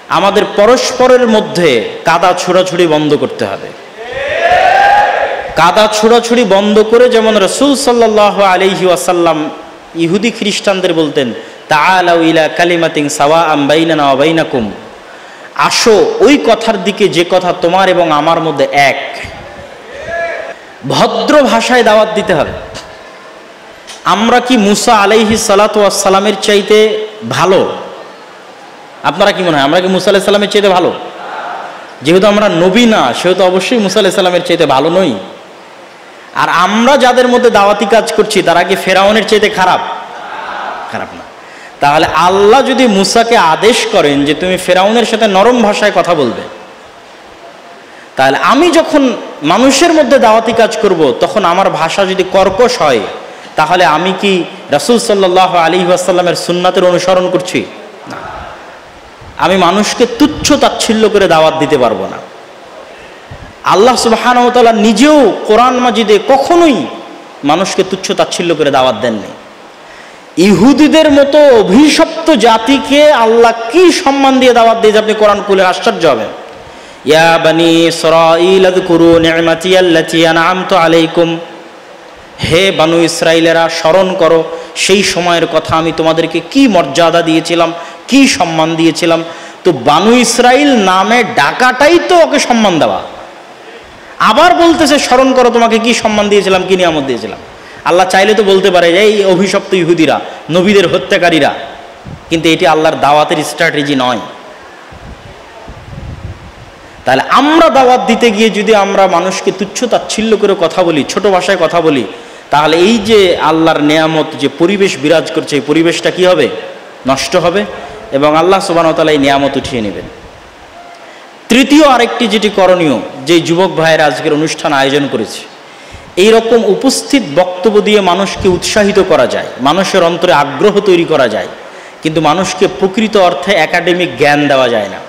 আমাদের পরস্পরের মধ্যে কাদা ছোড়াছুড়ি বন্ধ করতে হবে। কাদা ছোড়াছুড়ি বন্ধ করে, যেমন রাসূল সাল্লাল্লাহু আলাইহি ওয়াসাল্লাম ইহুদি খ্রিস্টানদের বলতেন, তাআলাউ ইলা কালিমাতিন সাওয়াআম বাইনানা ওয়া বাইনাকুম, আসো ওই কথার দিকে যে কথা তোমার এবং আমার মধ্যে এক। ভদ্র ভাষায় দাওয়াত দিতে হবে। আমরা কি মুসা আলাইহিস সালাতু ওয়াস সালামের চাইতে ভালো? আপনারা কি মনে হয় আমরা কি মুসা আলাইহিস সালামের চাইতে ভালো? যেহেতু আমরা নবী না, সেহেতু অবশ্যই মুসা আলাইহিস সালামের চাইতে ভালো নই। আর আমরা যাদের মধ্যে দাওয়াতি কাজ করছি তারা কি ফেরাউনের চাইতে খারাপ? খারাপ না। তাহলে আল্লাহ যদি মুসাকে আদেশ করেন যে তুমি ফেরাউনের সাথে নরম ভাষায় কথা বলবে, তাহলে আমি যখন মানুষের মধ্যে দাওয়াতি কাজ করব তখন আমার ভাষা যদি কর্কশ হয়, তাহলে আমি কি রাসূল সাল্লাল্লাহু আলাইহি ওয়াসাল্লামের সুন্নাতের অনুসরণ করছি? না। আমি মানুষকে তুচ্ছ তাচ্ছিল্য করে দাওয়াত দিতে পারবো না। আল্লাহ সুবহানাহু ওয়া তাআলা নিজেও কোরআন মাজিদে কখনোই মানুষকে তুচ্ছ তাচ্ছিল্য করে দাওয়াত দেননি। ইহুদিদের মতো অভিশপ্ত জাতিকে আল্লাহ কি সম্মান দিয়ে দাওয়াত দিয়ে, আপনি কোরআন খুলে আশ্চর্য হবেন। ইয়া বানি ইসরাঈল আযকুরু নি'মাতি আল্লাতী আন'আমতু আলাইকুম, হে বানু ইসরাইলেরা স্মরণ করো সেই সময়ের কথা, আমি তোমাদেরকে কি মর্যাদা দিয়েছিলাম, কি সম্মান দিয়েছিলাম। তো বানু ইসরাইল নামে ডাকাটাই তো ওকে সম্মান দেওয়া। আবার বলতেছে স্মরণ করো তোমাকে কি সম্মান দিয়েছিলাম, কি নিয়ামত দিয়েছিলাম। আল্লাহ চাইলে তো বলতে পারে যে এই অভিশপ্ত ইহুদিরা, নবীদের হত্যাকারীরা, কিন্তু এটি আল্লাহর দাওয়াতের স্ট্র্যাটেজি নয়। তাহলে আমরা দাওয়াত দিতে গিয়ে যদি আমরা মানুষকে তুচ্ছ তাচ্ছিল্য করে কথা বলি, ছোট ভাষায় কথা বলি, তাহলে এই যে আল্লাহর নেয়ামত যে পরিবেশ বিরাজ করছে, এই পরিবেশটা কি হবে? নষ্ট হবে, এবং আল্লাহ সুবহানাহু ওয়া তাআলা এই নেয়ামত উঠিয়ে নেবেন। তৃতীয় আরেকটি যেটি করণীয়, যে যুবক ভাইয়েরা আজকের অনুষ্ঠান আয়োজন করেছে, এই রকম উপস্থিত বক্তব্য দিয়ে মানুষকে উৎসাহিত করা যায়, মানুষের অন্তরে আগ্রহ তৈরি করা যায়, কিন্তু মানুষকে প্রকৃত অর্থে একাডেমিক জ্ঞান দেওয়া যায় না।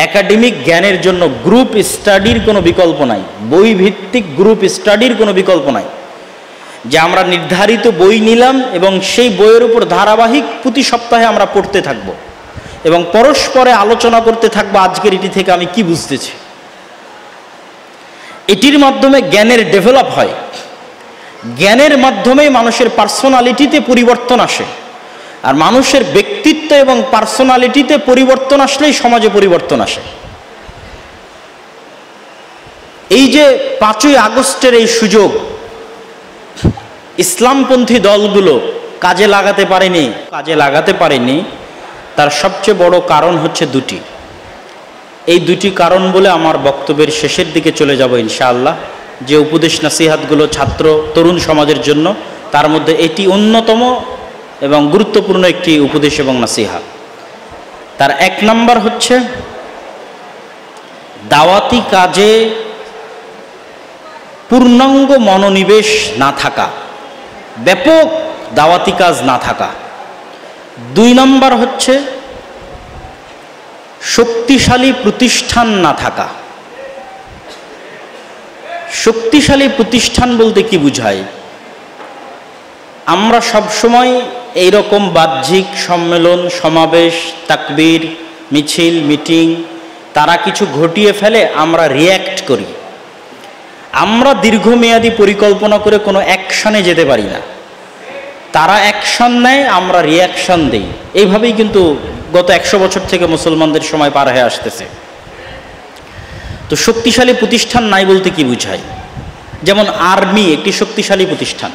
একাডেমিক জ্ঞানের জন্য গ্রুপ স্টাডির কোনো বিকল্প নাই, বই ভিত্তিক গ্রুপ স্টাডির কোনো বিকল্প নাই, যে আমরা নির্ধারিত বই নিলাম এবং সেই বইয়ের উপর ধারাবাহিক প্রতি সপ্তাহে আমরা পড়তে থাকব এবং পরস্পরে আলোচনা করতে থাকবো আজকের এটি থেকে আমি কি বুঝতেছি। এটির মাধ্যমে জ্ঞানের ডেভেলপ হয়, জ্ঞানের মাধ্যমে মানুষের পার্সোনালিটিতে পরিবর্তন আসে, আর মানুষের ব্যক্তিত্ব এবং পার্সোনালিটিতে পরিবর্তন আসলেই সমাজে পরিবর্তন আসে। এই যে 5ই আগস্টের এই সুযোগ ইসলামপন্থী দলগুলো কাজে লাগাতে পারেনি, তার সবচেয়ে বড় কারণ হচ্ছে দুটি। এই দুটি কারণ বলে আমার বক্তব্যের শেষের দিকে চলে যাব ইনশাআল্লাহ। যে উপদেশ নাসিহাতগুলো ছাত্র তরুণ সমাজের জন্য, তার মধ্যে এটি অন্যতম এবং গুরুত্বপূর্ণ একটি উপদেশ এবং নাসিহাত। তার 1 নম্বর হচ্ছে দাওয়াতি কাজে পূর্ণাঙ্গ মনোনিবেশ না থাকা, ব্যাপক দাওয়াতি কাজ না থাকা। 2 নম্বর হচ্ছে শক্তিশালী প্রতিষ্ঠান না থাকা। শক্তিশালী প্রতিষ্ঠান বলতে কি বুঝায়? আমরা সবসময় এইরকম বাহ্যিক সম্মেলন, সমাবেশ, তাকবীর, মিছিল, মিটিং, তারা কিছু ঘটিয়ে ফেলে, আমরা রিয়্যাক্ট করি। আমরা দীর্ঘমেয়াদী পরিকল্পনা করে কোনো অ্যাকশনে যেতে পারি না। তারা অ্যাকশন নেয়, আমরা রিয়াকশন দিই। এইভাবেই কিন্তু গত 100 বছর থেকে মুসলমানদের সময় পার হয়ে আসতেছে। তো শক্তিশালী প্রতিষ্ঠান নাই বলতে কি বুঝায়? যেমন আর্মি একটি শক্তিশালী প্রতিষ্ঠান।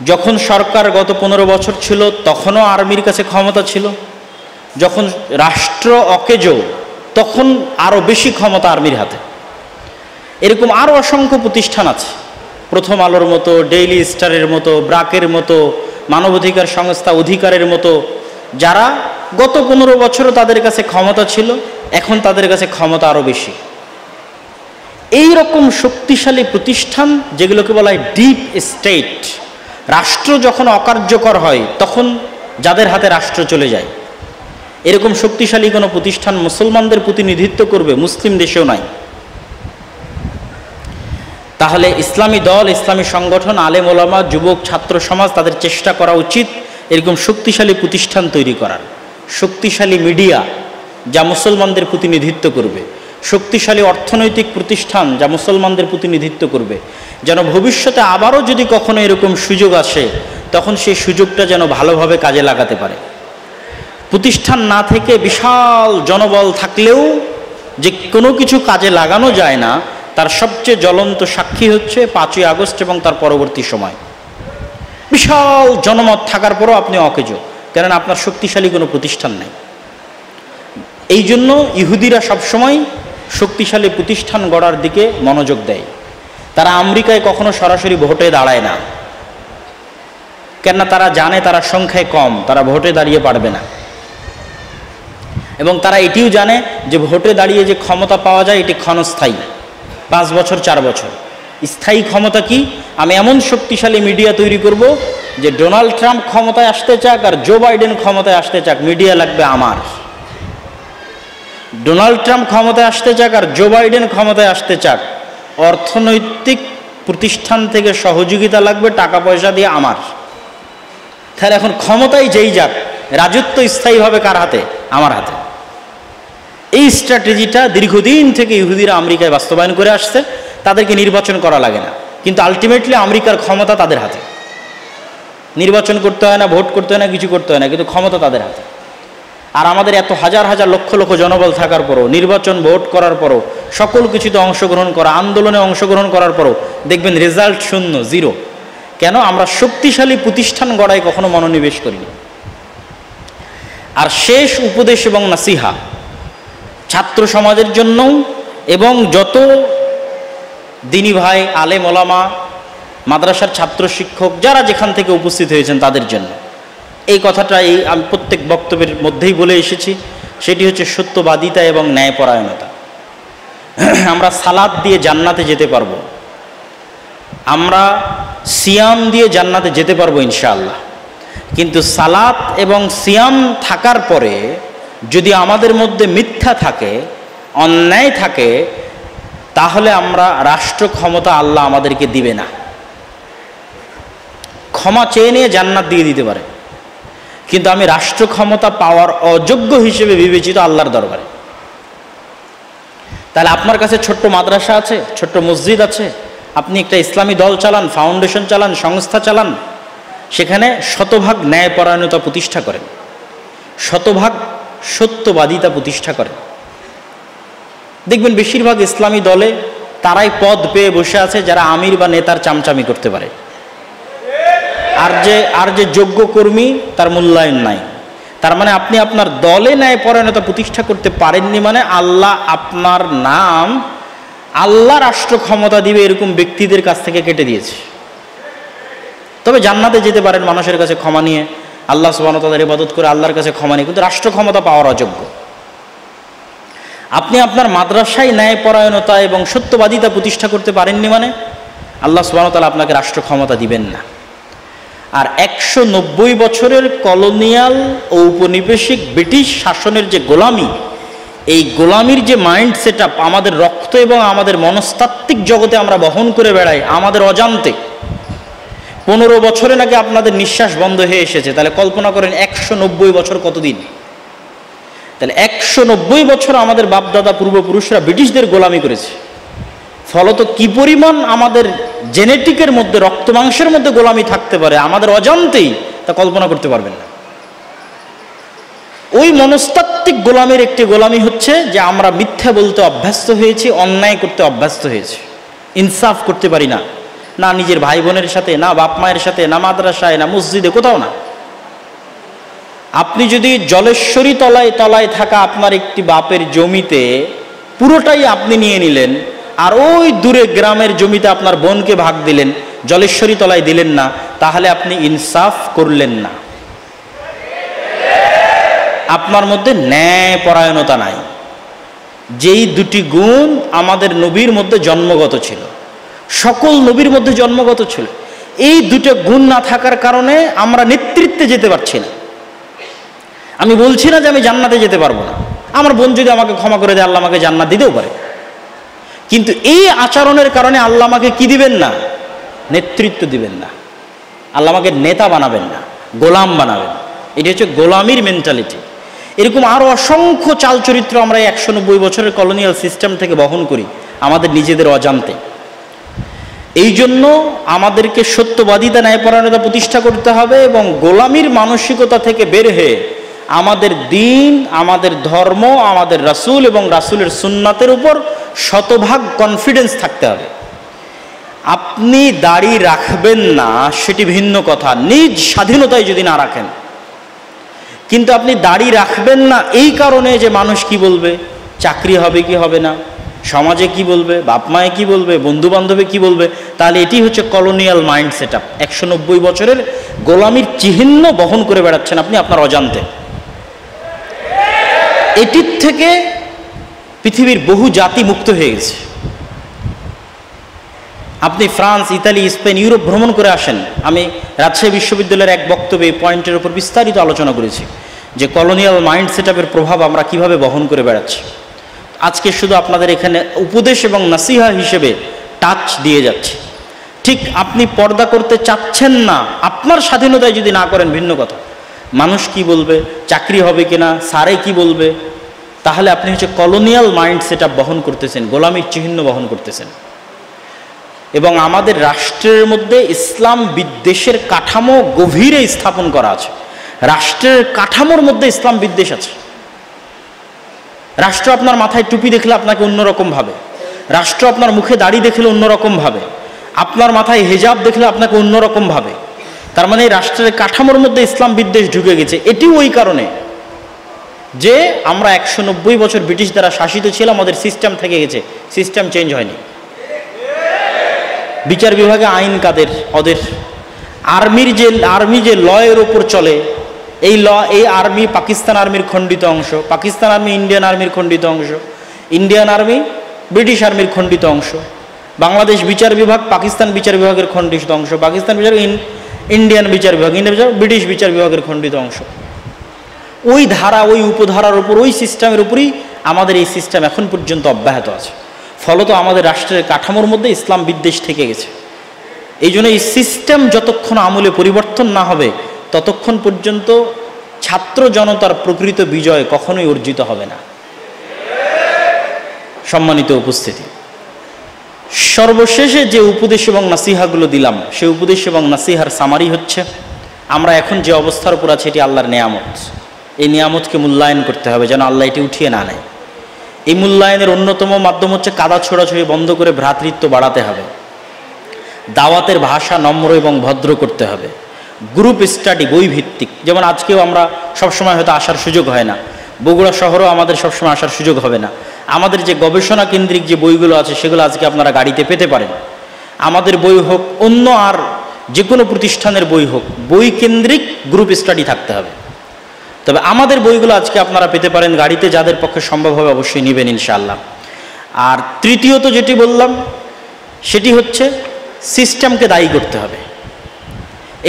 যখন সরকার গত 15 বছর ছিল তখনও আর্মির কাছে ক্ষমতা ছিল। যখন রাষ্ট্র অকেজো তখন আরও বেশি ক্ষমতা আর্মির হাতে। এরকম আরও অসংখ্য প্রতিষ্ঠান আছে, প্রথম আলোর মতো, ডেইলি স্টারের মতো, ব্রাকের মতো, মানবাধিকার সংস্থা অধিকারের মতো, যারা গত 15 বছরও তাদের কাছে ক্ষমতা ছিল, এখন তাদের কাছে ক্ষমতা আরও বেশি। এই রকম শক্তিশালী প্রতিষ্ঠান যেগুলোকে বলা হয় ডিপ স্টেট, রাষ্ট্র যখন অকার্যকর হয় তখন যাদের হাতে রাষ্ট্র চলে যায়, এরকম শক্তিশালী কোনো প্রতিষ্ঠান মুসলমানদের প্রতিনিধিত্ব করবে মুসলিম দেশেও নাই। তাহলে ইসলামী দল, ইসলামী সংগঠন, আলেম ওলামা, যুবক, ছাত্র সমাজ, তাদের চেষ্টা করা উচিত এরকম শক্তিশালী প্রতিষ্ঠান তৈরি করার। শক্তিশালী মিডিয়া, যা মুসলমানদের প্রতিনিধিত্ব করবে, শক্তিশালী অর্থনৈতিক প্রতিষ্ঠান যা মুসলমানদের প্রতিনিধিত্ব করবে, যেন ভবিষ্যতে আবারও যদি কখনো এরকম সুযোগ আসে তখন সেই সুযোগটা যেন ভালোভাবে কাজে লাগাতে পারে। প্রতিষ্ঠান না থেকে বিশাল জনবল থাকলেও যে কোনো কিছু কাজে লাগানো যায় না, তার সবচেয়ে জ্বলন্ত সাক্ষী হচ্ছে 5ই আগস্ট এবং তার পরবর্তী সময়। বিশাল জনমত থাকার পরও আপনি অকেজো, কেননা আপনার শক্তিশালী কোনো প্রতিষ্ঠান নেই। এই জন্য ইহুদিরা সবসময় শক্তিশালী প্রতিষ্ঠান গড়ার দিকে মনোযোগ দেয়। তারা আমেরিকায় কখনো সরাসরি ভোটে দাঁড়ায় না, কেননা তারা জানে তারা সংখ্যায় কম, তারা ভোটে দাঁড়িয়ে পারবে না। এবং তারা এটিও জানে যে ভোটে দাঁড়িয়ে যে ক্ষমতা পাওয়া যায় এটি ক্ষণস্থায়ী, 5 বছর 4 বছর। স্থায়ী ক্ষমতা কি? আমি এমন শক্তিশালী মিডিয়া তৈরি করব যে ডোনাল্ড ট্রাম্প ক্ষমতায় আসতে চাক আর জো বাইডেন ক্ষমতায় আসতে চাক, মিডিয়া লাগবে আমার। ডোনাল্ড ট্রাম্প ক্ষমতায় আসতে চাক আর জো বাইডেন ক্ষমতায় আসতে চাক, অর্থনৈতিক প্রতিষ্ঠান থেকে সহযোগিতা লাগবে টাকা পয়সা দিয়ে আমার। তাহলে এখন ক্ষমতায় যেই যাক, রাজত্ব স্থায়ীভাবে কার হাতে? আমার হাতে। এই স্ট্র্যাটেজিটা দীর্ঘদিন থেকে ইহুদিরা আমেরিকায় বাস্তবায়ন করে আসছে। তাদেরকে নির্বাচন করা লাগে না, কিন্তু আলটিমেটলি আমেরিকার ক্ষমতা তাদের হাতে। নির্বাচন করতে হয় না, ভোট করতে হয় না, কিছু করতে হয় না, কিন্তু ক্ষমতা তাদের হাতে। আর আমাদের এত হাজার হাজার লক্ষ লক্ষ জনবল থাকার পরও, নির্বাচন ভোট করার পরও, সকল কিছুতে অংশগ্রহণ করা, আন্দোলনে অংশগ্রহণ করার পরও দেখবেন রেজাল্ট শূন্য, 0। কেন? আমরা শক্তিশালী প্রতিষ্ঠান গড়ায় কখনো মনোনিবেশ করিনি। আর শেষ উপদেশ এবং নাসিহা ছাত্র সমাজের জন্য এবং যত দিনী ভাই, আলেম ওলামা, মাদ্রাসার ছাত্র শিক্ষক যারা যেখান থেকে উপস্থিত হয়েছেন তাদের জন্য এই কথাটা আমি প্রত্যেক বক্তব্যের মধ্যেই বলে এসেছি, সেটি হচ্ছে সত্যবাদিতা এবং ন্যায়পরায়ণতা। আমরা সালাত দিয়ে জান্নাতে যেতে পারবো, আমরা সিয়াম দিয়ে জান্নাতে যেতে পারবো ইনশাআল্লাহ, কিন্তু সালাত এবং সিয়াম থাকার পরে যদি আমাদের মধ্যে মিথ্যা থাকে, অন্যায় থাকে, তাহলে আমরা রাষ্ট্র ক্ষমতা আল্লাহ আমাদেরকে দিবে না। ক্ষমা চেয়ে নিয়ে জান্নাত দিয়ে দিতে পারে, কিন্তু আমি রাষ্ট্র ক্ষমতা পাওয়ার অযোগ্য হিসেবে বিবেচিত আল্লাহর দরবারে। তাহলে আপনার কাছে ছোট্ট মাদ্রাসা আছে, ছোট্ট মসজিদ আছে, আপনি একটা ইসলামী দল চালান, ফাউন্ডেশন চালান, সংস্থা চালান, সেখানে শতভাগ ন্যায়পরায়ণতা প্রতিষ্ঠা করেন, শতভাগ সত্যবাদিতা প্রতিষ্ঠা করেন। দেখবেন বেশিরভাগ ইসলামী দলে তারাই পদ পেয়ে বসে আছে যারা আমির বা নেতার চামচামি করতে পারে, আর যে যোগ্য কর্মী তার মূল্যায়ন নাই। তার মানে আপনি আপনার দলে ন্যায়পরায়ণতা প্রতিষ্ঠা করতে পারেননি, মানে আল্লাহ আপনার নাম, আল্লাহ রাষ্ট্র ক্ষমতা দিবে এরকম ব্যক্তিদের কাছ থেকে কেটে দিয়েছে। তবে জান্নাতে যেতে পারেন মানুষের কাছে ক্ষমা নিয়ে, আল্লাহ সুবহানাহু ওয়া তাআলার ইবাদত করে আল্লাহর কাছে ক্ষমা নিয়ে, কিন্তু রাষ্ট্র ক্ষমতা পাওয়ার অযোগ্য। আপনি আপনার মাদ্রাসায় ন্যায়পরায়ণতা এবং সত্যবাদিতা প্রতিষ্ঠা করতে পারেননি, মানে আল্লাহ সুবহানাহু ওয়া তাআলা আপনাকে রাষ্ট্র ক্ষমতা দিবেন না। আর 190 বছরের কলোনিয়াল ও উপনিবেশিক ব্রিটিশ শাসনের যে গোলামি, এই গোলামির যে মাইন্ড সেট আপ আমাদের রক্ত এবং আমাদের মনস্তাত্ত্বিক জগতে আমরা বহন করে বেড়াই আমাদের অজান্তে। 15 বছরে নাকি আপনাদের নিঃশ্বাস বন্ধ হয়ে এসেছে, তাহলে কল্পনা করেন 190 বছর কতদিন। তাহলে 190 বছর আমাদের বাপদাদা পূর্বপুরুষরা ব্রিটিশদের গোলামি করেছে। ফলত কি পরিমাণ আমাদের জেনেটিকের মধ্যে, রক্ত মাংসের মধ্যে গোলামি থাকতে পারে আমাদের অজান্তেই, তা কল্পনা করতে পারবেন না। ওই মনস্তাত্ত্বিক গোলামির একটি গোলামি হচ্ছে যে আমরা মিথ্যা বলতে অভ্যস্ত হয়েছি, অন্যায় করতে অভ্যস্ত হয়েছি, ইনসাফ করতে পারি না, না নিজের ভাই বোনের সাথে, না বাপ মায়ের সাথে, না মাদ্রাসায়, না মসজিদে, কোথাও না। আপনি যদি জলেশ্বরী তলায় থাকা আপনার একটি বাপের জমিতে পুরোটাই আপনি নিয়ে নিলেন, আর ওই দূরে গ্রামের জমিতে আপনার বোনকে ভাগ দিলেন, জলেশ্বরী তলায় দিলেন না, তাহলে আপনি ইনসাফ করলেন না। আপনার মধ্যে ন্যায়পরায়ণতা নাই। যেই দুটি গুণ আমাদের নবীর মধ্যে জন্মগত ছিল, সকল নবীর মধ্যে জন্মগত ছিল, এই দুটো গুণ না থাকার কারণে আমরা নেতৃত্বে যেতে পারছি না। আমি বলছি না যে আমি জান্নাতে যেতে পারবো না, আমার বোন যদি আমাকে ক্ষমা করে দেয় আল্লাহ আমাকে জান্নাত দিতেও পারে, কিন্তু এই আচরণের কারণে আল্লাহ আমাকে কি দিবেন না? নেতৃত্ব দিবেন না। আল্লাহ আমাকে নেতা বানাবেন না, গোলাম বানাবেন। এটি হচ্ছে গোলামির মেন্টালিটি। এরকম আরও অসংখ্য চাল চরিত্র আমরা 190 বছরের কলোনিয়াল সিস্টেম থেকে বহন করি আমাদের নিজেদের অজান্তে। এই জন্য আমাদেরকে সত্যবাদিতা, ন্যায়পরায়ণতা প্রতিষ্ঠা করতে হবে এবং গোলামির মানসিকতা থেকে বের হয়ে আমাদের দিন, আমাদের ধর্ম, আমাদের রাসূল এবং রাসূলের সুন্নাতের উপর শতভাগ কনফিডেন্স থাকতে হবে। আপনি দাড়ি রাখবেন না সেটি ভিন্ন কথা, নিজ স্বাধীনতায় যদি না রাখেন, কিন্তু আপনি দাড়ি রাখবেন না এই কারণে যে মানুষ কি বলবে, চাকরি হবে কি হবে না, সমাজে কি বলবে, বাপ মায়ে কি বলবে, বন্ধু বান্ধবে কি বলবে, তাহলে এটি হচ্ছে কলোনিয়াল মাইন্ড সেট আপ। 190 বছরের গোলামির চিহ্ন বহন করে বেড়াচ্ছেন আপনি আপনার অজান্তে। এটির থেকে পৃথিবীর বহু জাতি মুক্ত হয়ে গেছে। আপনি ফ্রান্স, ইতালি, স্পেন, ইউরোপ ভ্রমণ করে আসেন। আমি রাজশাহী বিশ্ববিদ্যালয়ের এক বক্তব্যে এই পয়েন্টের উপর বিস্তারিত আলোচনা করেছি যে কলোনিয়াল মাইন্ড সেট আপের প্রভাব আমরা কিভাবে বহন করে বেড়াচ্ছি। আজকে শুধু আপনাদের এখানে উপদেশ এবং নাসিহা হিসেবে টাচ দিয়ে যাচ্ছে। ঠিক আপনি পর্দা করতে চাচ্ছেন না, আপনার স্বাধীনতায় যদি না করেন ভিন্ন কথা, মানুষ কি বলবে, চাকরি হবে কিনা, স্যারে কি বলবে, তাহলে আপনি হচ্ছে কলোনিয়াল মাইন্ড সেট আপ বহন করতেছেন, গোলামির চিহ্ন বহন করতেছেন। এবং আমাদের রাষ্ট্রের মধ্যে ইসলাম বিদ্বেষের কাঠামো গভীরে স্থাপন করা আছে। রাষ্ট্রের কাঠামোর মধ্যে ইসলাম বিদ্বেষ আছে। রাষ্ট্র আপনার মাথায় টুপি দেখলে আপনাকে অন্যরকম ভাবে, রাষ্ট্র আপনার মুখে দাড়ি দেখলে অন্যরকম ভাবে, আপনার মাথায় হিজাব দেখলে আপনাকে অন্যরকম ভাবে। তার মানে রাষ্ট্রের কাঠামোর মধ্যে ইসলাম বিদ্বেষ ঢুকে গেছে। এটিও ওই কারণে যে আমরা 190 বছর ব্রিটিশ দ্বারা শাসিত ছিলাম, আমাদের সিস্টেম থেকে গেছে, সিস্টেম চেঞ্জ হয়নি। বিচার বিভাগে আইন কাদের? ওদের। আর্মি যে লয়ের ওপর চলে, এই ল, এই আর্মি পাকিস্তান আর্মির খণ্ডিত অংশ, পাকিস্তান আর্মি ইন্ডিয়ান আর্মির খণ্ডিত অংশ, ইন্ডিয়ান আর্মি ব্রিটিশ আর্মির খণ্ডিত অংশ, বাংলাদেশ বিচার বিভাগ পাকিস্তান বিচার বিভাগের খণ্ডিত অংশ, পাকিস্তান বিচার ইন্ডিয়ান বিচার বিভাগ, ইন্ডিয়ান বিচার ব্রিটিশ বিচার বিভাগের খণ্ডিত অংশ। ওই ধারা, ওই উপধারার উপর, ওই সিস্টেমের উপরই আমাদের এই সিস্টেম এখন পর্যন্ত অব্যাহত আছে। ফলত আমাদের রাষ্ট্রের কাঠামোর মধ্যে ইসলাম বিদ্বেষ থেকে গেছে। এই জন্য এই সিস্টেম যতক্ষণ আমূলে পরিবর্তন না হবে ততক্ষণ পর্যন্ত ছাত্র জনতার প্রকৃত বিজয় কখনোই অর্জিত হবে না। সম্মানিত উপস্থিতি, সর্বশেষে যে উপদেশ এবং নাসিহাগুলো দিলাম, সেই উপদেশ এবং নাসিহার সামারি হচ্ছে, আমরা এখন যে অবস্থার উপর আছি এটি আল্লাহর নেয়ামত। এই নিয়ামতকে মূল্যায়ন করতে হবে যেন আল্লাহ এটি উঠিয়ে না নেয়। এই মূল্যায়নের অন্যতম মাধ্যম হচ্ছে কাদা ছোড়াছড়ি বন্ধ করে ভ্রাতৃত্ব বাড়াতে হবে, দাওয়াতের ভাষা নম্র এবং ভদ্র করতে হবে, গ্রুপ স্টাডি বই ভিত্তিক। যেমন আজকেও আমরা সবসময় হয়তো আসার সুযোগ হয় না, বগুড়া শহরেও আমাদের সবসময় আসার সুযোগ হবে না। আমাদের যে গবেষণা কেন্দ্রিক যে বইগুলো আছে সেগুলো আজকে আপনারা গাড়িতে পেতে পারেন। আমাদের বই হোক, অন্য আর যে কোনো প্রতিষ্ঠানের বই হোক, বই কেন্দ্রিক গ্রুপ স্টাডি থাকতে হবে। তবে আমাদের বইগুলো আজকে আপনারা পেতে পারেন গাড়িতে, যাদের পক্ষে সম্ভব হবে অবশ্যই নেবেন ইনশাআল্লাহ। আর তৃতীয়ত যেটি বললাম সেটি হচ্ছে সিস্টেমকে দায়ী করতে হবে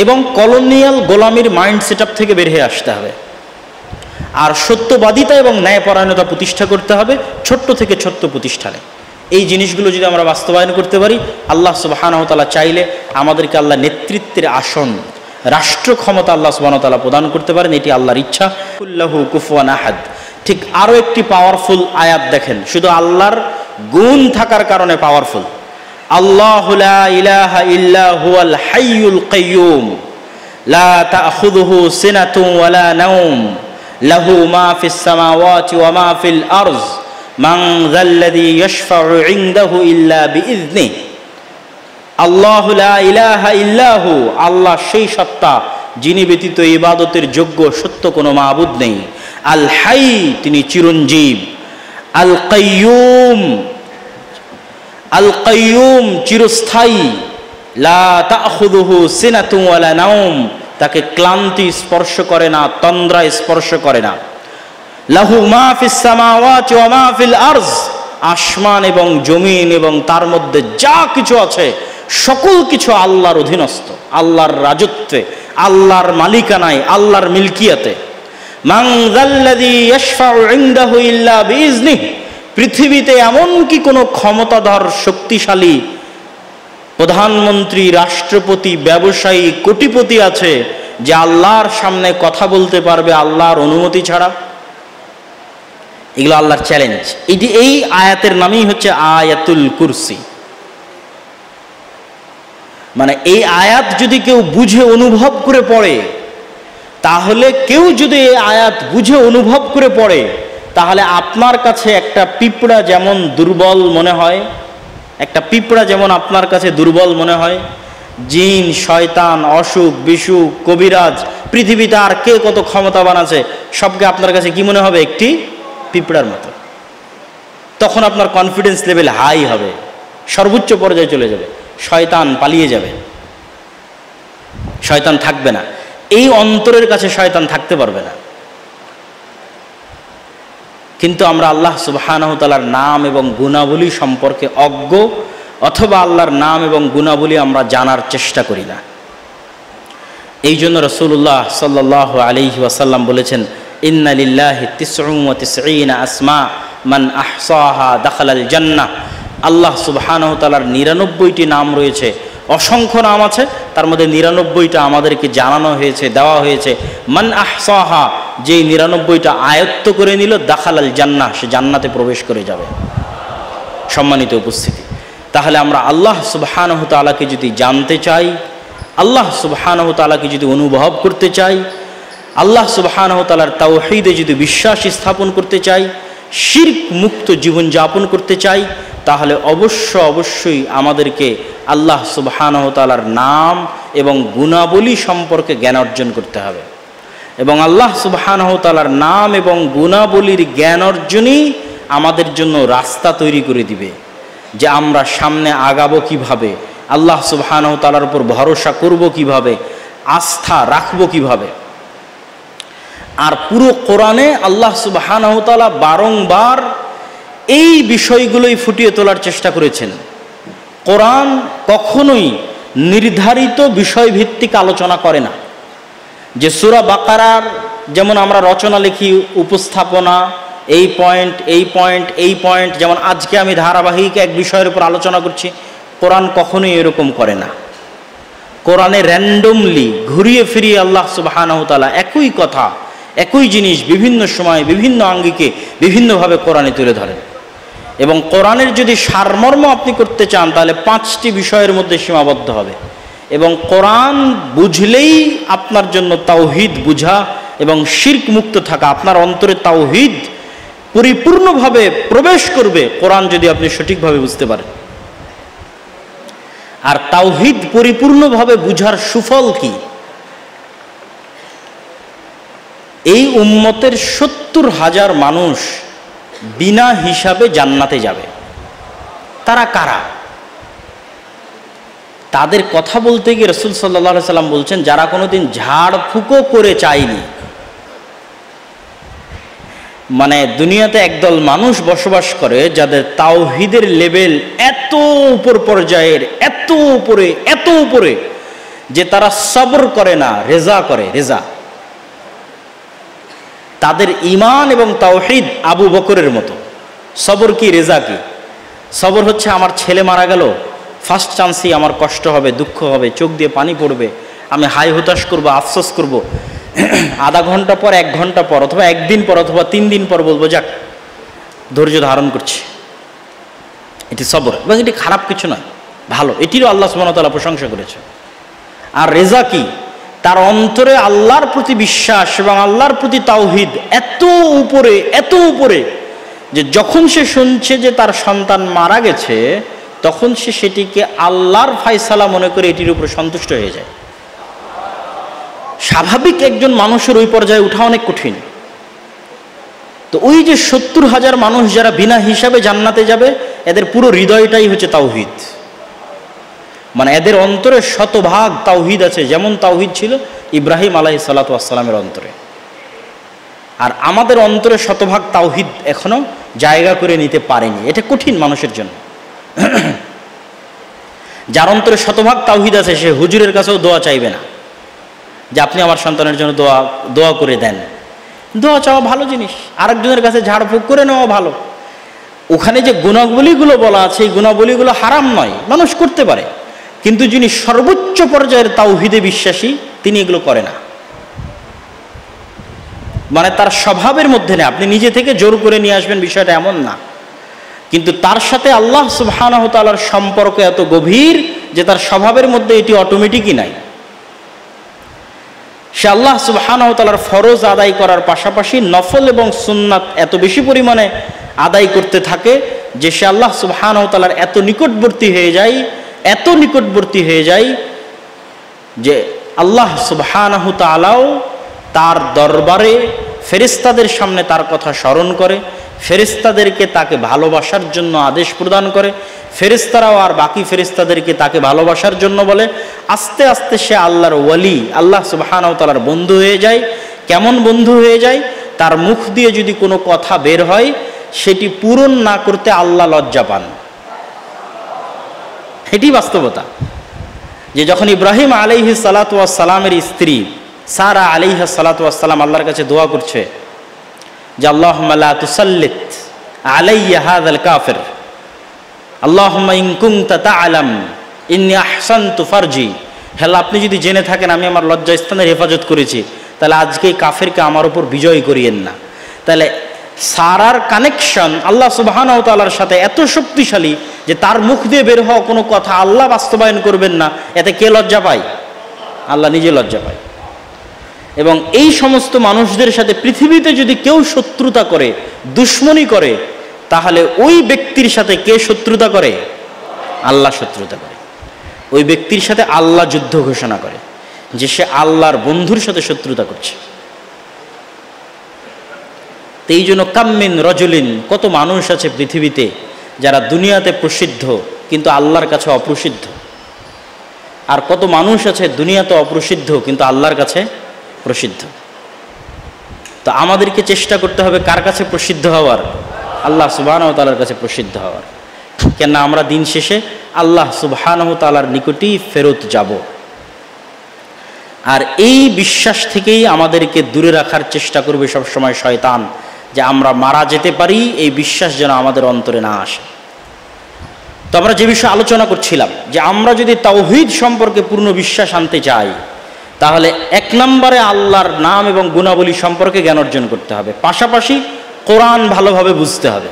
এবং কলোনিয়াল গোলামির মাইন্ড সেট আপ থেকে বের হয়ে আসতে হবে। আর সত্যবাদিতা এবং ন্যায়পরায়ণতা প্রতিষ্ঠা করতে হবে ছোট্ট থেকে ছোট্ট প্রতিষ্ঠানে। এই জিনিসগুলো যদি আমরা বাস্তবায়ন করতে পারি, আল্লাহ সুবহানাহু ওয়া তাআলা চাইলে আমাদেরকে আল্লাহ নেতৃত্বের আসন, রাষ্ট্র ক্ষমতা আল্লাহ সুবহানাহু ওয়া তাআলা প্রদান করতে পারেন। এটি আল্লাহর ইচ্ছা। কুল্লাহু কুফুয়ান আহাদ। ঠিক আরও একটি পাওয়ারফুল আয়াত দেখেন, শুধু আল্লাহর গুণ থাকার কারণে পাওয়ারফুল। আল্লাহু লা ইলাহা ইল্লা হুয়াল হাইয়ুল কাইয়্যুম লা তাখুযুহু সিনাতুন ওয়ালা নাওম লাহু মা ফিস সামাওয়াতি ওয়া মা ফিল আরজ মান যাল্লাযী ইয়াশফাউ ইনদাহু ইল্লা বিইযনিহি। আল্লাহু লা ইলাহা ইল্লাহু, আল্লাহ সেই সত্তা যিনি ব্যতীত ইবাদতের যোগ্য সত্য কোনো মাবুদ নেই। আল হাই, তিনি চিরঞ্জীব। আল কাইয়্যুম, আল কাইয়্যুম চিরস্থায়ী। লা তাখুযুহু সিনাতুন ওয়ালা নাওম, তাকে ক্লান্তি স্পর্শ করে না, তন্দ্রা স্পর্শ করে না। লাহু মা ফিস সামাওয়াতি ওয়া মা ফিল আরজ, আসমান এবং জমিন এবং তার মধ্যে যা কিছু আছে সকল কিছু আল্লাহর অধীনস্থ, আল্লাহর রাজত্বে, আল্লাহর মালিকানায়, আল্লাহর মিলকিয়াতে। মান যাল্লাযী ইয়াশফাউ ইনদাহু ইল্লা বিইজনিহি, পৃথিবীতে এমন কি কোনো ক্ষমতাধর শক্তিশালী প্রধানমন্ত্রী, রাষ্ট্রপতি, ব্যবসায়ী, কোটিপতি আছে যে আল্লাহর সামনে কথা বলতে পারবে আল্লাহর অনুমতি ছাড়া? এগুলো আল্লাহর চ্যালেঞ্জ। এই আয়াতের নামই হচ্ছে আয়াতুল কুরসি। মানে এই আয়াত যদি কেউ বুঝে অনুভব করে পড়ে, তাহলে কেউ যদি এই আয়াত বুঝে অনুভব করে পড়ে, তাহলে আপনার কাছে একটা পিঁপড়া যেমন দুর্বল মনে হয়, একটা পিঁপড়া যেমন আপনার কাছে দুর্বল মনে হয়, জিন, শয়তান, অসুখ বিসুখ, কবিরাজ, পৃথিবীতে আর কে কত ক্ষমতাবান আছে, সবকে আপনার কাছে কি মনে হবে? একটি পিঁপড়ার মতো। তখন আপনার কনফিডেন্স লেভেল হাই হবে, সর্বোচ্চ পর্যায়ে চলে যাবে, শয়তান পালিয়ে যাবে, শয়তান থাকবে না। এই অন্তরের কাছে শয়তান থাকতে পারবে না। কিন্তু আমরা আল্লাহ সুবহানাহু ওয়া তাআলার নাম এবং গুণাবলী সম্পর্কে অজ্ঞ, অথবা আল্লাহর নাম এবং গুণাবলী আমরা জানার চেষ্টা করি না। এই জন্য রাসূলুল্লাহ সাল্লাল্লাহু আলাইহি ওয়াসাল্লাম বলেছেন, ইন্না লিল্লাহি 99 আসমা মান আহসাহা দাখালাল জান্নাহ। আল্লাহ সুবহানাহু ওয়া তাআলার 99টি নাম রয়েছে, অসংখ্য নাম আছে, তার মধ্যে 99টা আমাদেরকে জানানো হয়েছে, দেওয়া হয়েছে। মান আহসাহা, যেই 99টা আয়ত্ত করে নিল, দাখালাল জান্নাহ, সে জান্নাতে প্রবেশ করে যাবে। সম্মানিত উপস্থিতি, তাহলে আমরা আল্লাহ সুবহানাহু ওয়া তাআলাকে যদি জানতে চাই, আল্লাহ সুবহানাহু ওয়া তাআলাকে যদি অনুভব করতে চাই, আল্লাহ সুবহানাহু ওয়া তাআলার তাওহীদে যদি বিশ্বাস স্থাপন করতে চাই, শিরক মুক্ত জীবনযাপন করতে চাই, তাহলে অবশ্যই আমাদেরকে আল্লাহ সুবহানাহু ওয়া তাআলার নাম এবং গুণাবলী সম্পর্কে জ্ঞান অর্জন করতে হবে। এবং আল্লাহ সুবহানাহু ওয়া তাআলার নাম এবং গুণাবলীর জ্ঞান অর্জনই আমাদের জন্য রাস্তা তৈরি করে দিবে যে আমরা সামনে আগাবো কিভাবে, আল্লাহ সুবহানাহু ওয়া তাআলার উপর ভরসা করব কিভাবে, আস্থা রাখবো কিভাবে। আর পুরো কোরআনে আল্লাহ সুবহানাহু ওয়া তাআলা বারংবার এই বিষয়গুলোই ফুটিয়ে তোলার চেষ্টা করেছেন। কোরআন কখনোই নির্ধারিত বিষয়ভিত্তিক আলোচনা করে না, যে সূরা বাকারার যেমন আমরা রচনা লিখি, উপস্থাপনা, এই পয়েন্ট এই পয়েন্ট এই পয়েন্ট, যেমন আজকে আমি ধারাবাহিক এক বিষয়ের উপর আলোচনা করছি, কোরআন কখনোই এরকম করে না। কোরআনে র্যান্ডমলি ঘুরিয়ে ফিরিয়ে আল্লাহ সুবহানাহু ওয়া তাআলা একই কথা, একই জিনিস বিভিন্ন সময় বিভিন্ন আঙ্গিকে বিভিন্নভাবে কোরআনে তুলে ধরেন। এবং কোরআনের যদি সারমর্ম আপনি করতে চান, তাহলে 5টি বিষয়ের মধ্যে সীমাবদ্ধ হবে। এবং কোরআন বুঝলেই আপনার জন্য তাওহীদ বুঝা এবং শিরক মুক্ত থাকা, আপনার অন্তরে তাওহীদ পরিপূর্ণভাবে প্রবেশ করবে কোরআন যদি আপনি সঠিকভাবে বুঝতে পারেন। আর তাওহীদ পরিপূর্ণভাবে বুঝার সুফল কি? এই উম্মতের 70,000 মানুষ বিনা হিসাবে জান্নাতে যাবে। তারা কারা? তাদের কথা বলতে গিয়ে রাসূল সাল্লাল্লাহু আলাইহি সাল্লাম বলছেন, যারা কোনোদিন ঝাড়ফুঁকো করে চায়নি। মানে দুনিয়াতে একদল মানুষ বসবাস করে যাদের তাওহীদের লেভেল এত উপর পর্যায়ের, এত উপরে যে তারা সবর করে না, রেজা করে। রেজা, তাদের ঈমান এবং তাওহীদ আবু বকরের মতো। সবর কি, রেজা কি? সবর হচ্ছে আমার ছেলে মারা গেল, ফার্স্ট চান্সেই আমার কষ্ট হবে, দুঃখ হবে, চোখ দিয়ে পানি পড়বে, আমি হাই হতাশ করব, আফসোস করব, আধা ঘন্টা পর, 1 ঘন্টা পর, অথবা 1 দিন পর, অথবা 3 দিন পর বলবো, যাক ধৈর্য ধারণ করছি। এটি সবর, এবং এটি খারাপ কিছু নয়, ভালো, এটিরও আল্লাহ সুবহানাহু ওয়া তাআলা প্রশংসা করেছে। আর রেজা কি? তার অন্তরে আল্লাহর প্রতি বিশ্বাস এবং আল্লাহর প্রতি তাওহীদ এত উপরে যে যখন সে শুনছে যে তার সন্তান মারা গেছে, তখন সে সেটিকে আল্লাহর ফায়সালা মনে করে এটির উপরে সন্তুষ্ট হয়ে যায়। স্বাভাবিক একজন মানুষের ওই পর্যায়ে ওঠা অনেক কঠিন। তো ওই যে 70,000 মানুষ যারা বিনা হিসাবে জান্নাতে যাবে, এদের পুরো হৃদয়টাই হচ্ছে তাওহীদ। মানে এদের অন্তরে 100% তাওহীদ আছে, যেমন তাওহীদ ছিল ইব্রাহিম আলাইহিস সালাতু ওয়াস সালামের অন্তরে। আর আমাদের অন্তরে 100% তাওহীদ এখনো জায়গা করে নিতে পারেনি। এটা কঠিন মানুষের জন্য। যার অন্তরে 100% তাওহীদ আছে, সে হুজুরের কাছেও দোয়া চাইবে না যে আপনি আমার সন্তানের জন্য দোয়া করে দেন। দোয়া চাওয়া ভালো জিনিস, আরেকজনের কাছে ঝাড়ফুঁক করে নেওয়া ভালো। ওখানে যে গুণাবলীগুলো বলা আছে, এই গুণাবলীগুলো হারাম নয়, মানুষ করতে পারে, কিন্তু যিনি সর্বোচ্চ পর্যায়ের তাওহীদে বিশ্বাসী, তিনি এগুলো করে না। মানে তার স্বভাবের মধ্যে নেই, আপনি নিজে থেকে জোর করে নিয়ে আসবেন বিষয়টা এমন না, কিন্তু তার সাথে আল্লাহ সুবহানাহু ওয়া তাআলার সম্পর্ক এত গভীর যে তার স্বভাবের মধ্যে এটি অটোমেটিকই নাই। সে আল্লাহ সুবহানাহু ওয়া তাআলার ফরজ আদায় করার পাশাপাশি নফল এবং সুন্নাত এত বেশি পরিমাণে আদায় করতে থাকে যে সে আল্লাহ সুবহানাহু ওয়া তাআলার এত নিকটবর্তী হয়ে যায়, এত নিকটবর্তী হয়ে যায় যে আল্লাহ সুবহানাহু ওয়া তাআলাও তার দরবারে ফেরেশতাদের সামনে তার কথা স্মরণ করে, ফেরেশতাদেরকে তাকে ভালোবাসার জন্য আদেশ প্রদান করে, ফেরেশতারাও আর বাকি ফেরেশতাদেরকে তাকে ভালোবাসার জন্য বলে। আস্তে আস্তে সে আল্লাহর ওয়ালি, আল্লাহ সুবহানাহু ওয়া তাআলার বন্ধু হয়ে যায়। কেমন বন্ধু হয়ে যায়? তার মুখ দিয়ে যদি কোনো কথা বের হয় সেটি পূরণ না করতে আল্লাহ লজ্জা পান। এটি বাস্তবতা। যে যখন ইব্রাহিম আলাইহিস সালাতু ওয়াস সালামের স্ত্রী সারা আলাইহিস সালাতু ওয়াস সালাম আল্লাহর কাছে দোয়া করছে যে আল্লাহুম্মা লা তুসাল্লিত আলাইয়া হাযাল কাফির, আল্লাহুম্মা ইন কুনতা তা'লাম ইন্নী আহসানতু ফারজি, হে আল্লাহ আপনি যদি জেনে থাকেন আমি আমার লজ্জাস্থানের হেফাজত করেছি, তাহলে আজকে এই কাফেরকে আমার উপর বিজয় করিয়েন না। তাহলে সারার কানেকশন আল্লাহ সুবহানাহু ওয়া তাআলার সাথে এত শক্তিশালী যে তার মুখ দিয়ে বের হওয়া কোনো কথা আল্লাহ বাস্তবায়ন করবেন না, এতে কে লজ্জা পায়? আল্লাহ নিজে লজ্জা পায়। এবং এই সমস্ত মানুষদের সাথে পৃথিবীতে যদি কেউ শত্রুতা করে, দুশ্মনী করে, তাহলে ওই ব্যক্তির সাথে কে শত্রুতা করে? আল্লাহ শত্রুতা করে। ওই ব্যক্তির সাথে আল্লাহ যুদ্ধ ঘোষণা করে যে সে আল্লাহর বন্ধুর সাথে শত্রুতা করছে। তো এই জন্য কাম্মিন রজুলিন, কত মানুষ আছে পৃথিবীতে যারা দুনিয়াতে প্রসিদ্ধ কিন্তু আল্লাহর কাছে অপ্রসিদ্ধ, আর কত মানুষ আছে দুনিয়াতে অপ্রসিদ্ধ কিন্তু আল্লাহর কাছে প্রসিদ্ধ। তো আমাদেরকে চেষ্টা করতে হবে কার কাছে প্রসিদ্ধ হওয়ার? আল্লাহ সুবহানাহু ওয়া তাআলার কাছে প্রসিদ্ধ হওয়ার। কেন আমরা দিন শেষে আল্লাহ সুবহানাহু ওয়া তাআলার নিকটেই ফেরত যাব। আর এই বিশ্বাস থেকেই আমাদেরকে দূরে রাখার চেষ্টা করবে সবসময় শয়তান, যে আমরা মারা যেতে পারি এই বিশ্বাস যেন আমাদের অন্তরে না আসে। তো আমরা যে বিষয়ে আলোচনা করছিলাম যে আমরা যদি তাওহীদ সম্পর্কে পূর্ণ বিশ্বাস আনতে চাই, তাহলে এক নম্বরে আল্লাহর নাম এবং গুণাবলী সম্পর্কে জ্ঞান অর্জন করতে হবে, পাশাপাশি কোরআন ভালোভাবে বুঝতে হবে।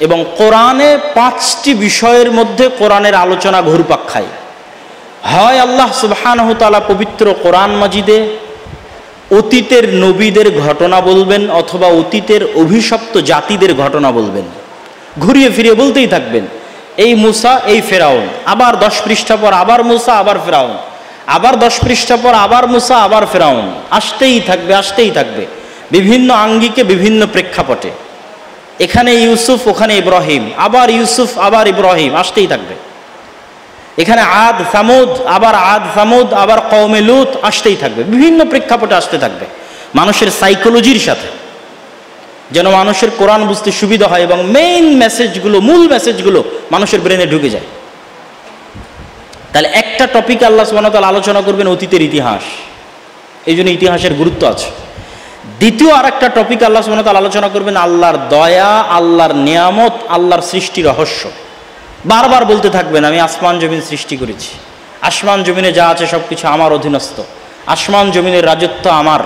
এবং কোরআনে 5টি বিষয়ের মধ্যে কোরআনের আলোচনা ঘুরপাক খায়। হয় আল্লাহ সুবহানাহু ওয়া তাআলা পবিত্র কোরআন মাজিদে অতীতের নবীদের ঘটনা বলবেন, অথবা অতীতের অভিশপ্ত জাতিদের ঘটনা বলবেন, ঘুরিয়ে ফিরিয়ে বলতেই থাকবেন এই মুসা, এই ফেরাউন, আবার 10 পৃষ্ঠা পর আবার মুসা, আবার ফেরাউন, আবার 10 পৃষ্ঠা পর আবার মুসা, আবার ফেরাউন, আসতেই থাকবে আসতেই থাকবে, বিভিন্ন আঙ্গিকে বিভিন্ন প্রেক্ষাপটে। এখানে ইউসুফ, ওখানে ইব্রাহিম, আবার ইউসুফ, আবার ইব্রাহিম, আসতেই থাকবে। এখানে আদ সামুদ, আবার আদ সামুদ, আবার কওমে লূত, আসতেই থাকবে, বিভিন্ন প্রেক্ষাপটে আসতে থাকবে মানুষের সাইকোলজির সাথে, যেন মানুষের কোরআন বুঝতে সুবিধা হয় এবং মেইন মেসেজগুলো, মূল মেসেজগুলো মানুষের ব্রেনে ঢুকে যায়। তাহলে একটা টপিক আল্লাহ সুবহানাহু ওয়া তাআলা আলোচনা করবেন অতীতের ইতিহাস, এই জন্য ইতিহাসের গুরুত্ব আছে। দ্বিতীয় আর একটা টপিক আল্লাহ সুবহানাহু ওয়া তাআলা আলোচনা করবেন আল্লাহর দয়া, আল্লাহর নিয়ামত, আল্লাহর সৃষ্টি রহস্য। বারবার বলতে থাকবেন আমি আসমান জমিন সৃষ্টি করেছি, আসমান জমিনে যা আছে সব কিছু আমার অধীনস্থ, আসমান জমিনের রাজত্ব আমার,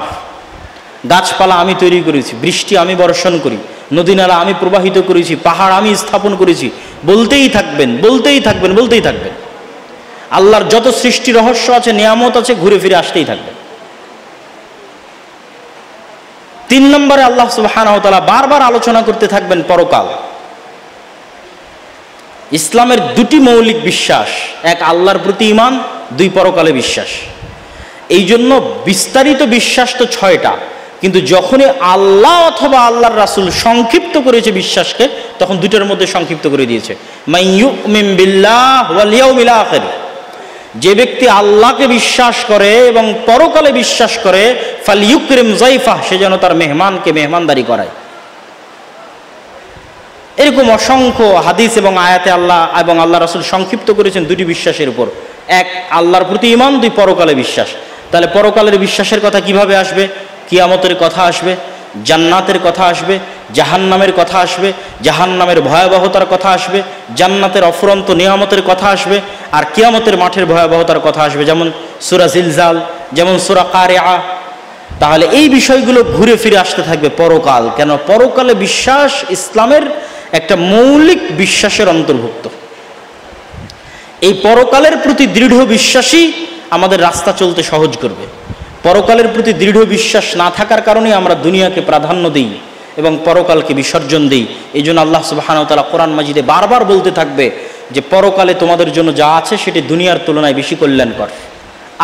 গাছপালা আমি তৈরি করেছি, বৃষ্টি আমি বর্ষণ করি, নদী নালা আমি প্রবাহিত করেছি, পাহাড় আমি স্থাপন করেছি। বলতেই থাকবেন বলতেই থাকবেন বলতেই থাকবেন। আল্লাহর যত সৃষ্টি রহস্য আছে, নিয়ামত আছে, ঘুরে ফিরে আসতেই থাকবে। 3 নম্বরে আল্লাহ সুবহানাহু ওয়া তাআলা বারবার আলোচনা করতে থাকবেন পরকাল। ইসলামের 2টি মৌলিক বিশ্বাস, এক আল্লাহর প্রতি ঈমান, 2 পরকালে বিশ্বাস। এই জন্য বিস্তারিত বিশ্বাস তো 6টা, কিন্তু যখনই আল্লাহ অথবা আল্লাহর রাসূল সংক্ষিপ্ত করেছে বিশ্বাসকে, তখন 2টার মধ্যে সংক্ষিপ্ত করে দিয়েছে। মান ইউমিন বিল্লাহ ওয়াল ইয়াউমিল আখির, যে ব্যক্তি আল্লাহকে বিশ্বাস করে এবং পরকালে বিশ্বাস করে, ফালইউকরিম যায়ফাহ, সে যেন তার মেহমানকে মেহমানদারি করায়। এরকম অসংখ্য হাদিস এবং আয়াতে আল্লাহ এবং আল্লাহ রাসূল সংক্ষিপ্ত করেছেন 2টি বিশ্বাসের উপর, এক আল্লাহর প্রতি ঈমান, 2 পরকালে বিশ্বাস। তাহলে পরকালের বিশ্বাসের কথা কিভাবে আসবে? কিয়ামতের কথা আসবে, জান্নাতের কথা আসবে, জাহান্নামের কথা আসবে, জাহান্নামের ভয়াবহতার কথা আসবে, জান্নাতের অফুরন্ত নিয়ামতের কথা আসবে, আর কিয়ামতের মাঠের ভয়াবহতার কথা আসবে, যেমন সূরা জিলজাল, যেমন সূরা কারিআ, তাহলে এই বিষয়গুলো ঘুরে ফিরে আসতে থাকবে পরকাল। কেন? পরকালে বিশ্বাস ইসলামের একটা মৌলিক বিশ্বাসের অন্তর্ভুক্ত। এই পরকালের প্রতি দৃঢ় বিশ্বাসই আমাদের রাস্তা চলতে সহজ করবে। পরকালের প্রতি দৃঢ় বিশ্বাস না থাকার কারণে আমরা দুনিয়াকে প্রাধান্য দিই এবং পরকালকে বিসর্জন দিই। এই জন্য আল্লাহ সুবহানাহু ওয়া তাআলা কোরআন মাজিদে বারবার বলতে থাকবে যে পরকালে তোমাদের জন্য যা আছে সেটি দুনিয়ার তুলনায় বেশি কল্যাণকর।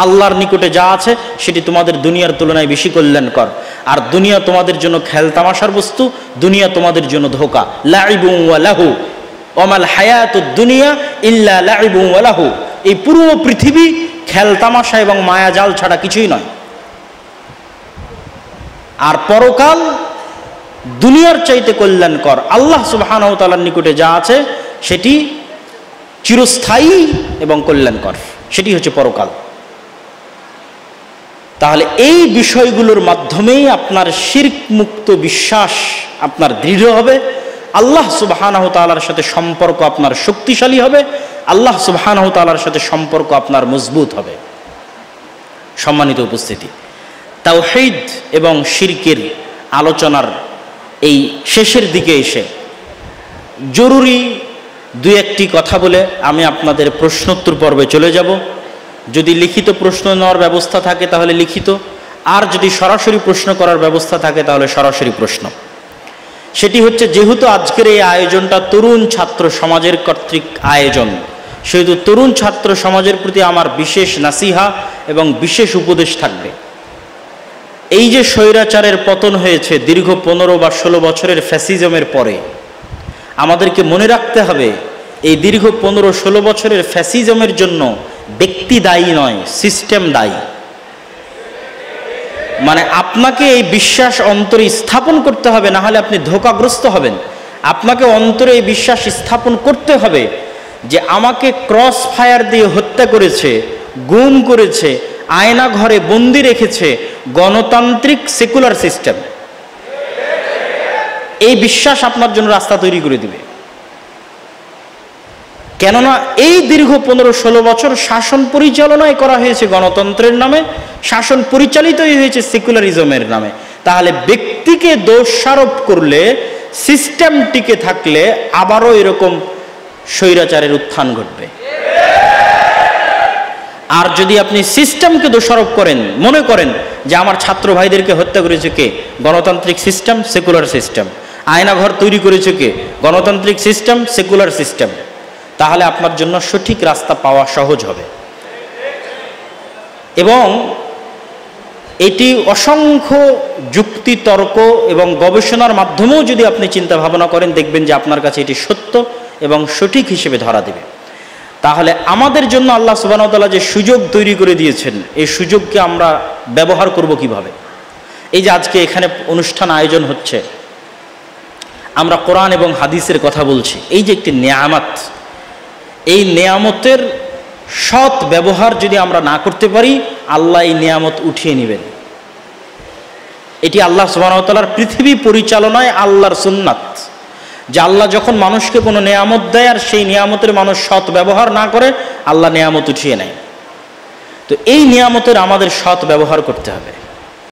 আল্লাহর নিকটে যা আছে সেটি তোমাদের দুনিয়ার তুলনায় বেশি কল্যাণকর। আর দুনিয়া তোমাদের জন্য খেলতামাশার বস্তু, দুনিয়া তোমাদের জন্য ধোঁকা। লাইবু ওয়া লাহু ওয়ামাল হায়াতুদ দুনিয়া ইল্লা লাইবু ওয়া লাহু। এই পুরো পৃথিবী খেলতামাশা এবং মায়াজাল ছাড়া কিছুই নয়। আর পরকাল দুনিয়ার চাইতে কল্যাণকর। আল্লাহ সুবহানাহু ওয়া তাআলার নিকটে যা আছে সেটি চিরস্থায়ী এবং কল্যাণকর, সেটি হচ্ছে পরকাল। তাহলে এই বিষয়গুলোর মাধ্যমেই আপনার শিরক মুক্ত বিশ্বাস আপনার দৃঢ় হবে, আল্লাহ সুবহানাহু তাআলার সাথে সম্পর্ক আপনার শক্তিশালী হবে, আল্লাহ সুবহানাহু তাআলার সাথে সম্পর্ক আপনার মজবুত হবে। সম্মানিত উপস্থিতি, তাওহীদ এবং শিরকের আলোচনার এই শেষের দিকে এসে জরুরি দুই একটি কথা বলে আমি আপনাদের প্রশ্নোত্তর পর্বে চলে যাব। যদি লিখিত প্রশ্ন নেওয়ার ব্যবস্থা থাকে তাহলে লিখিত, আর যদি সরাসরি প্রশ্ন করার ব্যবস্থা থাকে তাহলে সরাসরি প্রশ্ন। সেটি হচ্ছে, যেহেতু আজকের এই আয়োজনটা তরুণ ছাত্র সমাজের কর্তৃক আয়োজন, সেহেতু তরুণ ছাত্র সমাজের প্রতি আমার বিশেষ নাসিহা এবং বিশেষ উপদেশ থাকবে। এই যে স্বৈরাচারের পতন হয়েছে দীর্ঘ 15 বা 16 বছরের ফ্যাসিজমের পরে, আমাদেরকে মনে রাখতে হবে এই দীর্ঘ 15-16 বছরের ফ্যাসিজমের জন্য ব্যক্তি দায়ী নয়, সিস্টেম দায়ী। মানে আপনাকে এই বিশ্বাস অন্তরে স্থাপন করতে হবে, না হলে আপনি ধোঁকাগ্রস্ত হবেন। আপনাকে অন্তরে এই বিশ্বাস স্থাপন করতে হবে যে আমাকে ক্রস ফায়ার দিয়ে হত্যা করেছে, গুম করেছে, আয়না ঘরে বন্দি রেখেছে গণতান্ত্রিক সেকুলার সিস্টেম। এই বিশ্বাস আপনার জন্য রাস্তা তৈরি করে দিবে। কেননা এই দীর্ঘ 15-16 বছর শাসন পরিচালনায় করা হয়েছে গণতন্ত্রের নামে, শাসন পরিচালিতই হয়েছে সেকুলারিজমের নামে। তাহলে ব্যক্তিকে দোষারোপ করলে, সিস্টেম টিকে থাকলে আবারও এরকম স্বৈরাচারের উত্থান ঘটবে। আর যদি আপনি সিস্টেমকে দোষারোপ করেন, মনে করেন যে আমার ছাত্র ভাইদেরকে হত্যা করেছে কে? গণতান্ত্রিক সিস্টেম, সেকুলার সিস্টেম। আয়নাঘর তৈরি করেছে কে? গণতান্ত্রিক সিস্টেম, সেকুলার সিস্টেম। তাহলে আপনার জন্য সঠিক রাস্তা পাওয়া সহজ হবে। এবং এটি অসংখ্য যুক্তি, তর্ক এবং গবেষণার মাধ্যমেও যদি আপনি চিন্তা ভাবনা করেন, দেখবেন যে আপনার কাছে এটি সত্য এবং সঠিক হিসেবে ধরা দেবে। তাহলে আমাদের জন্য আল্লাহ সুবহানাহু ওয়া তাআলা যে সুযোগ তৈরি করে দিয়েছেন, এই সুযোগকে আমরা ব্যবহার করব কিভাবে? এই যে আজকে এখানে অনুষ্ঠান আয়োজন হচ্ছে, আমরা কোরআন এবং হাদিসের কথা বলছি, এই যে একটি নেয়ামত, এই নেয়ামতের সৎ ব্যবহার যদি আমরা না করতে পারি, আল্লাহ এই নেয়ামত উঠিয়ে নেবেন। এটি আল্লাহ সুবহানাহু ওয়া তাআলার পৃথিবী পরিচালনায় আল্লাহর সুন্নাত, যে আল্লাহ যখন মানুষকে কোনো নেয়ামত দেয় আর সেই নেয়ামতের মানুষ সৎ ব্যবহার না করে, আল্লাহ নেয়ামত উঠিয়ে নেয়। তো এই নেয়ামতের আমাদের সৎ ব্যবহার করতে হবে।